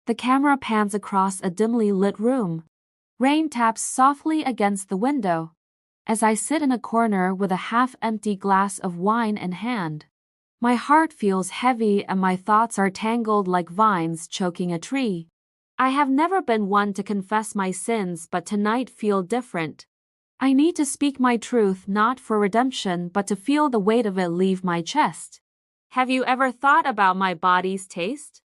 The camera pans across a dimly lit room. Rain taps softly against the window. As I sit in a corner with a half-empty glass of wine in hand, my heart feels heavy and my thoughts are tangled like vines choking a tree. I have never been one to confess my sins, but tonight feel different. I need to speak my truth, not for redemption, but to feel the weight of it leave my chest. Have you ever thought about my body's taste?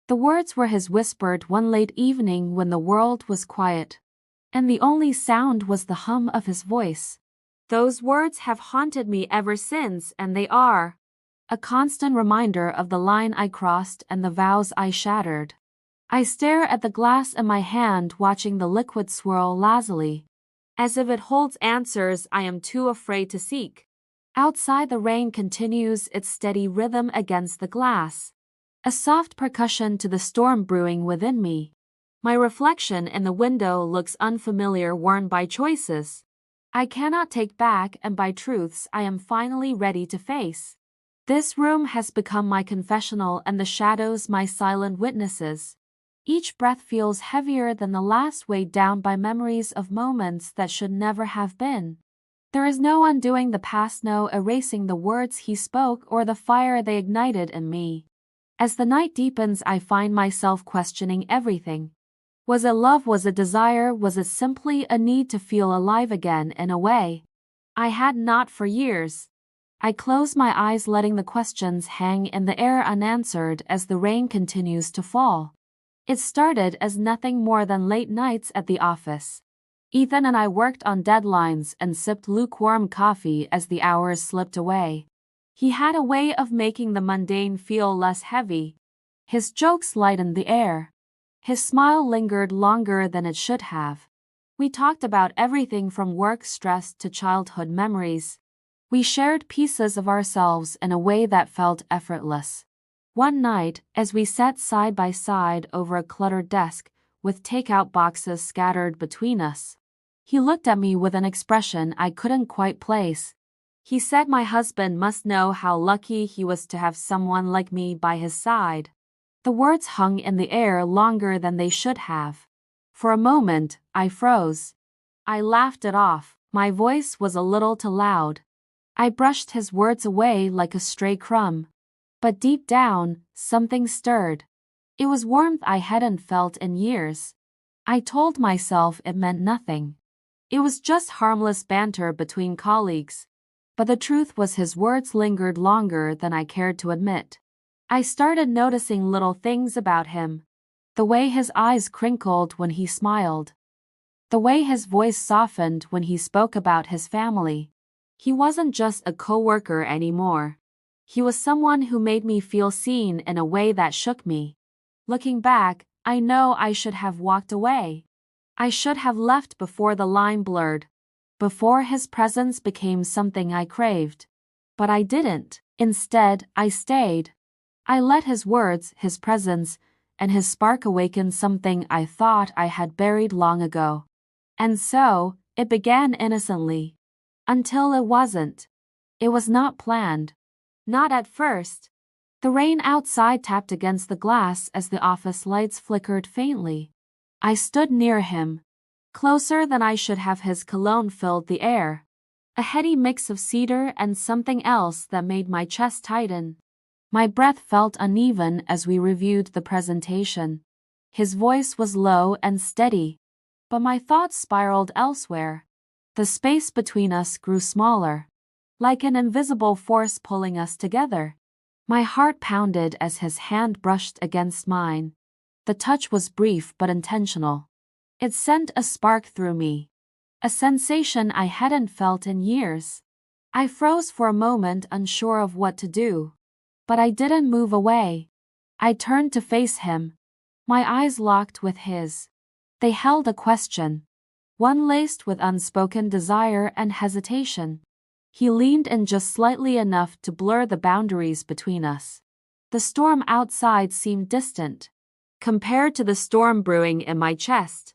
The words were his whispered one late evening when the world was quiet, and the only sound was the hum of his voice. Those words have haunted me ever since, and they are a constant reminder of the line I crossed and the vows I shattered. I stare at the glass in my hand, watching the liquid swirl lazily, as if it holds answers I am too afraid to seek. Outside, the rain continues its steady rhythm against the glass, a soft percussion to the storm brewing within me. My reflection in the window looks unfamiliar, worn by choices I cannot take back and by truths I am finally ready to face. This room has become my confessional and the shadows my silent witnesses. Each breath feels heavier than the last, weighed down by memories of moments that should never have been. There is no undoing the past, no erasing the words he spoke or the fire they ignited in me. As the night deepens, I find myself questioning everything. Was it love? Was it desire? Was it simply a need to feel alive again in a way I had not for years? I close my eyes, letting the questions hang in the air unanswered as the rain continues to fall. It started as nothing more than late nights at the office. Ethan and I worked on deadlines and sipped lukewarm coffee as the hours slipped away. He had a way of making the mundane feel less heavy. His jokes lightened the air. His smile lingered longer than it should have. We talked about everything from work stress to childhood memories. We shared pieces of ourselves in a way that felt effortless. One night, as we sat side by side over a cluttered desk, with takeout boxes scattered between us, he looked at me with an expression I couldn't quite place. He said my husband must know how lucky he was to have someone like me by his side. The words hung in the air longer than they should have. For a moment, I froze. I laughed it off. My voice was a little too loud. I brushed his words away like a stray crumb. But deep down, something stirred. It was warmth I hadn't felt in years. I told myself it meant nothing. It was just harmless banter between colleagues. But the truth was his words lingered longer than I cared to admit. I started noticing little things about him. The way his eyes crinkled when he smiled. The way his voice softened when he spoke about his family. He wasn't just a coworker anymore. He was someone who made me feel seen in a way that shook me. Looking back, I know I should have walked away. I should have left before the line blurred, before his presence became something I craved. But I didn't. Instead, I stayed. I let his words, his presence, and his spark awaken something I thought I had buried long ago. And so, it began innocently. Until it wasn't. It was not planned. Not at first. The rain outside tapped against the glass as the office lights flickered faintly. I stood near him. Closer than I should have. His cologne filled the air. A heady mix of cedar and something else that made my chest tighten. My breath felt uneven as we reviewed the presentation. His voice was low and steady, but my thoughts spiraled elsewhere. The space between us grew smaller, like an invisible force pulling us together. My heart pounded as his hand brushed against mine. The touch was brief but intentional. It sent a spark through me, a sensation I hadn't felt in years. I froze for a moment, unsure of what to do. But I didn't move away. I turned to face him. My eyes locked with his. They held a question, one laced with unspoken desire and hesitation. He leaned in just slightly enough to blur the boundaries between us. The storm outside seemed distant, compared to the storm brewing in my chest.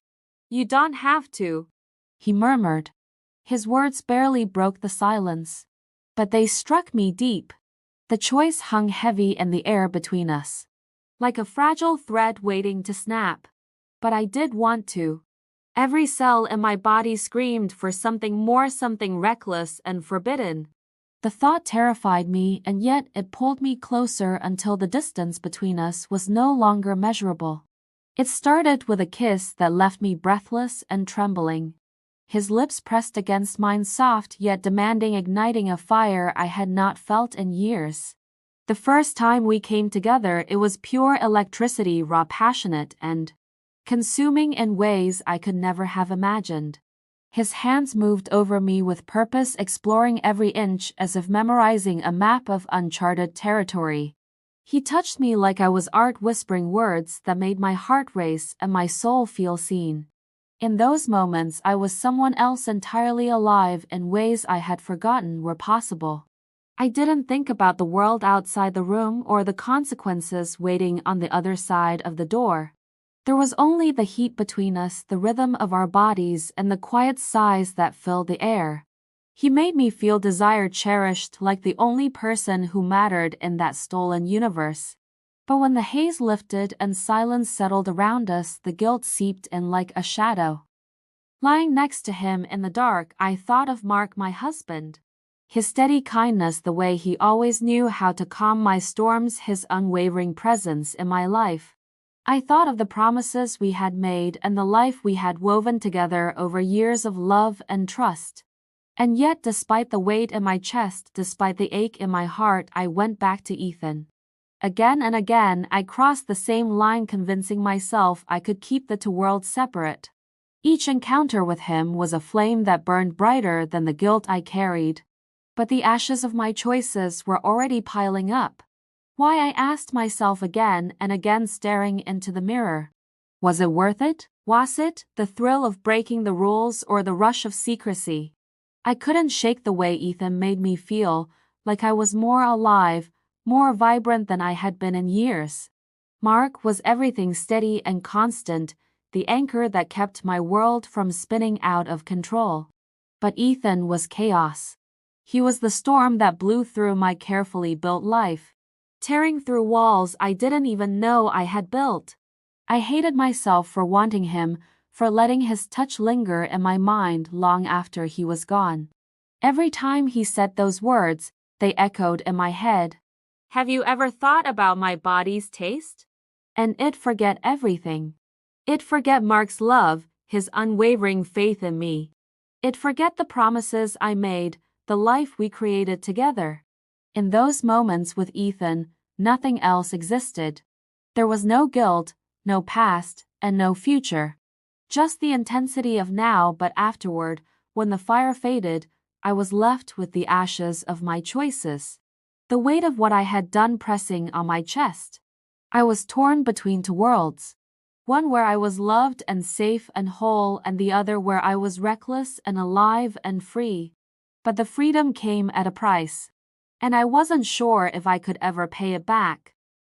"You don't have to," he murmured. His words barely broke the silence, but they struck me deep. The choice hung heavy in the air between us. like a fragile thread waiting to snap. But I did want to. Every cell in my body screamed for something more, something reckless and forbidden. The thought terrified me, and yet it pulled me closer until the distance between us was no longer measurable. It started with a kiss that left me breathless and trembling. His lips pressed against mine, soft yet demanding, igniting a fire I had not felt in years. The first time we came together, it was pure electricity, raw, passionate, and consuming in ways I could never have imagined. His hands moved over me with purpose, exploring every inch as if memorizing a map of uncharted territory. He touched me like I was art, whispering words that made my heart race and my soul feel seen. In those moments, I was someone else entirely, alive in ways I had forgotten were possible. I didn't think about the world outside the room or the consequences waiting on the other side of the door. There was only the heat between us, the rhythm of our bodies, and the quiet sighs that filled the air. He made me feel desired, cherished, like the only person who mattered in that stolen universe. But when the haze lifted and silence settled around us, the guilt seeped in like a shadow. Lying next to him in the dark, I thought of Mark, my husband. His steady kindness, the way he always knew how to calm my storms, his unwavering presence in my life. I thought of the promises we had made and the life we had woven together over years of love and trust. And yet, despite the weight in my chest, despite the ache in my heart, I went back to Ethan. Again and again, I crossed the same line, convincing myself I could keep the two worlds separate. Each encounter with him was a flame that burned brighter than the guilt I carried. But the ashes of my choices were already piling up. Why, I asked myself again and again, staring into the mirror. Was it worth it? Was it the thrill of breaking the rules or the rush of secrecy? I couldn't shake the way Ethan made me feel, like I was more alive, more vibrant than I had been in years. Mark was everything, steady and constant, the anchor that kept my world from spinning out of control. But Ethan was chaos. He was the storm that blew through my carefully built life, tearing through walls I didn't even know I had built. I hated myself for wanting him, for letting his touch linger in my mind long after he was gone. Every time he said those words, they echoed in my head. Have you ever thought about my body's taste? And it'd forget everything. It'd forget Mark's love, his unwavering faith in me. It'd forget the promises I made, the life we created together. In those moments with Ethan, nothing else existed. There was no guilt, no past, and no future. Just the intensity of now, but afterward, when the fire faded, I was left with the ashes of my choices. The weight of what I had done pressing on my chest. I was torn between two worlds. One where I was loved and safe and whole, and the other where I was reckless and alive and free. But the freedom came at a price. And I wasn't sure if I could ever pay it back.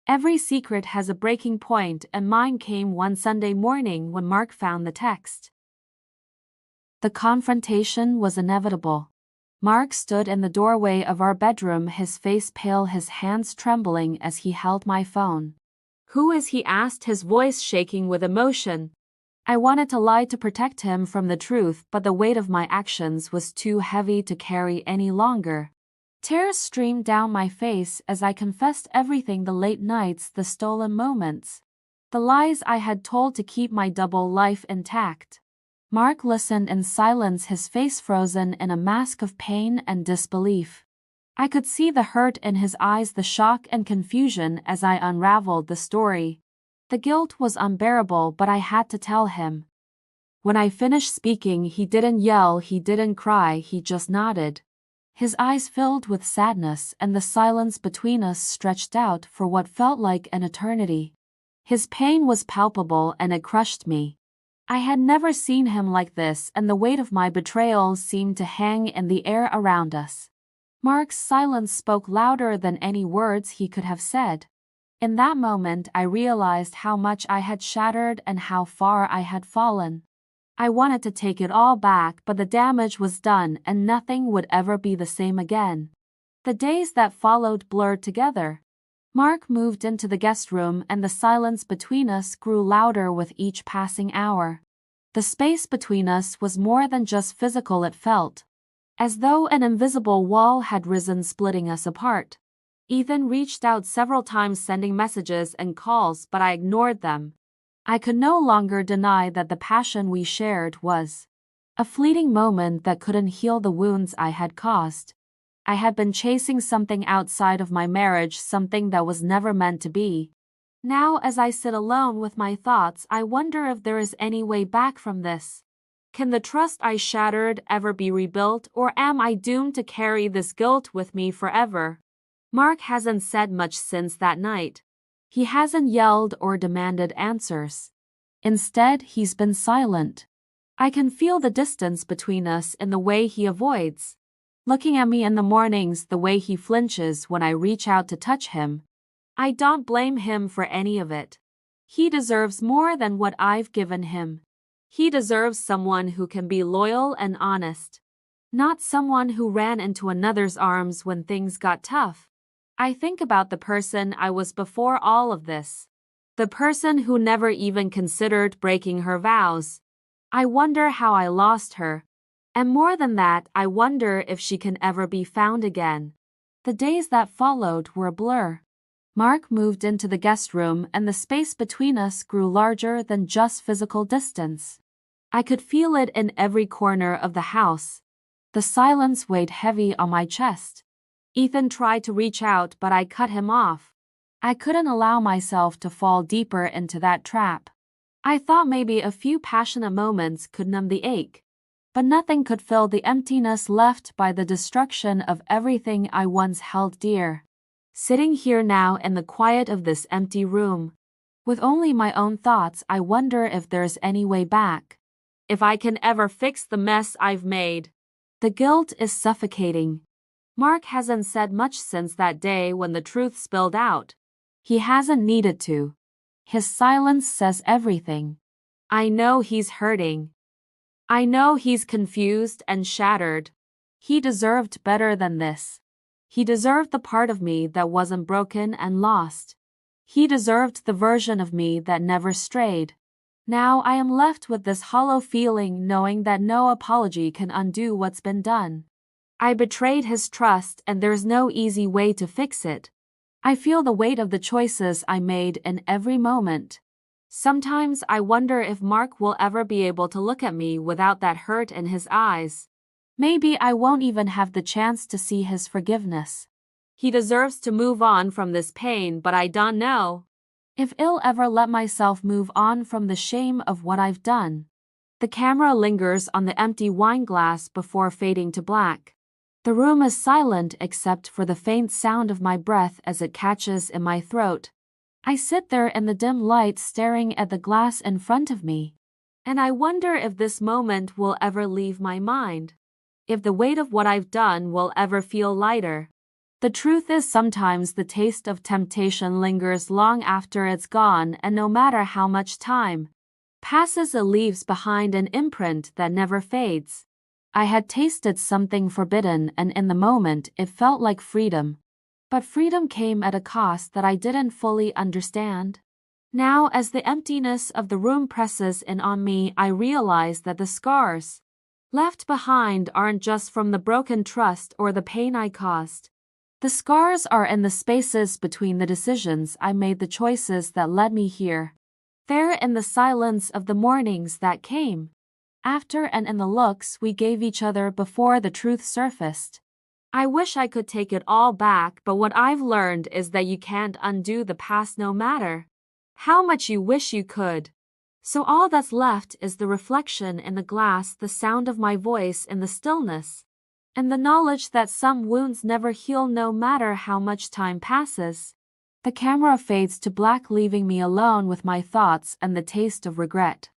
Every secret has a breaking point, and mine came one Sunday morning when Mark found the text. The confrontation was inevitable. Mark stood in the doorway of our bedroom, his face pale, his hands trembling as he held my phone. "Who is he?" asked, his voice shaking with emotion. I wanted to lie to protect him from the truth, but the weight of my actions was too heavy to carry any longer. Tears streamed down my face as I confessed everything, the late nights, the stolen moments, the lies I had told to keep my double life intact. Mark listened in silence, his face frozen in a mask of pain and disbelief. I could see the hurt in his eyes, the shock and confusion as I unraveled the story. The guilt was unbearable, but I had to tell him. When I finished speaking, he didn't yell, he didn't cry, he just nodded. His eyes filled with sadness, and the silence between us stretched out for what felt like an eternity. His pain was palpable and it crushed me. I had never seen him like this, and the weight of my betrayal seemed to hang in the air around us. Mark's silence spoke louder than any words he could have said. In that moment, I realized how much I had shattered and how far I had fallen. I wanted to take it all back, but the damage was done and nothing would ever be the same again. The days that followed blurred together. Mark moved into the guest room and the silence between us grew louder with each passing hour. The space between us was more than just physical, it felt as though an invisible wall had risen, splitting us apart. Ethan reached out several times, sending messages and calls, but I ignored them. I could no longer deny that the passion we shared was a fleeting moment that couldn't heal the wounds I had caused. I had been chasing something outside of my marriage, something that was never meant to be. Now, as I sit alone with my thoughts, I wonder if there is any way back from this. Can the trust I shattered ever be rebuilt, or am I doomed to carry this guilt with me forever? Mark hasn't said much since that night. He hasn't yelled or demanded answers. Instead, he's been silent. I can feel the distance between us in the way he avoids looking at me in the mornings, the way he flinches when I reach out to touch him. I don't blame him for any of it. He deserves more than what I've given him. He deserves someone who can be loyal and honest, not someone who ran into another's arms when things got tough. I think about the person I was before all of this, the person who never even considered breaking her vows. I wonder how I lost her. And more than that, I wonder if she can ever be found again. The days that followed were a blur. Mark moved into the guest room and the space between us grew larger than just physical distance. I could feel it in every corner of the house. The silence weighed heavy on my chest. Ethan tried to reach out, but I cut him off. I couldn't allow myself to fall deeper into that trap. I thought maybe a few passionate moments could numb the ache, but nothing could fill the emptiness left by the destruction of everything I once held dear. Sitting here now in the quiet of this empty room, with only my own thoughts, I wonder if there's any way back. If I can ever fix the mess I've made. The guilt is suffocating. Mark hasn't said much since that day when the truth spilled out. He hasn't needed to. His silence says everything. I know he's hurting. I know he's confused and shattered. He deserved better than this. He deserved the part of me that wasn't broken and lost. He deserved the version of me that never strayed. Now I am left with this hollow feeling, knowing that no apology can undo what's been done. I betrayed his trust, and there's no easy way to fix it. I feel the weight of the choices I made in every moment. Sometimes I wonder if Mark will ever be able to look at me without that hurt in his eyes. Maybe I won't even have the chance to see his forgiveness. He deserves to move on from this pain, but I don't know if I'll ever let myself move on from the shame of what I've done. The camera lingers on the empty wine glass before fading to black. The room is silent except for the faint sound of my breath as it catches in my throat. I sit there in the dim light staring at the glass in front of me, and I wonder if this moment will ever leave my mind, if the weight of what I've done will ever feel lighter. The truth is, sometimes the taste of temptation lingers long after it's gone, and no matter how much time passes, it leaves behind an imprint that never fades. I had tasted something forbidden, and in the moment it felt like freedom. But freedom came at a cost that I didn't fully understand. Now, as the emptiness of the room presses in on me, I realize that the scars left behind aren't just from the broken trust or the pain I caused. The scars are in the spaces between the decisions I made, the choices that led me here. They're in the silence of the mornings that came after, and in the looks we gave each other before the truth surfaced. I wish I could take it all back, but what I've learned is that you can't undo the past no matter how much you wish you could. So all that's left is the reflection in the glass, the sound of my voice in the stillness, and the knowledge that some wounds never heal no matter how much time passes. The camera fades to black, leaving me alone with my thoughts and the taste of regret.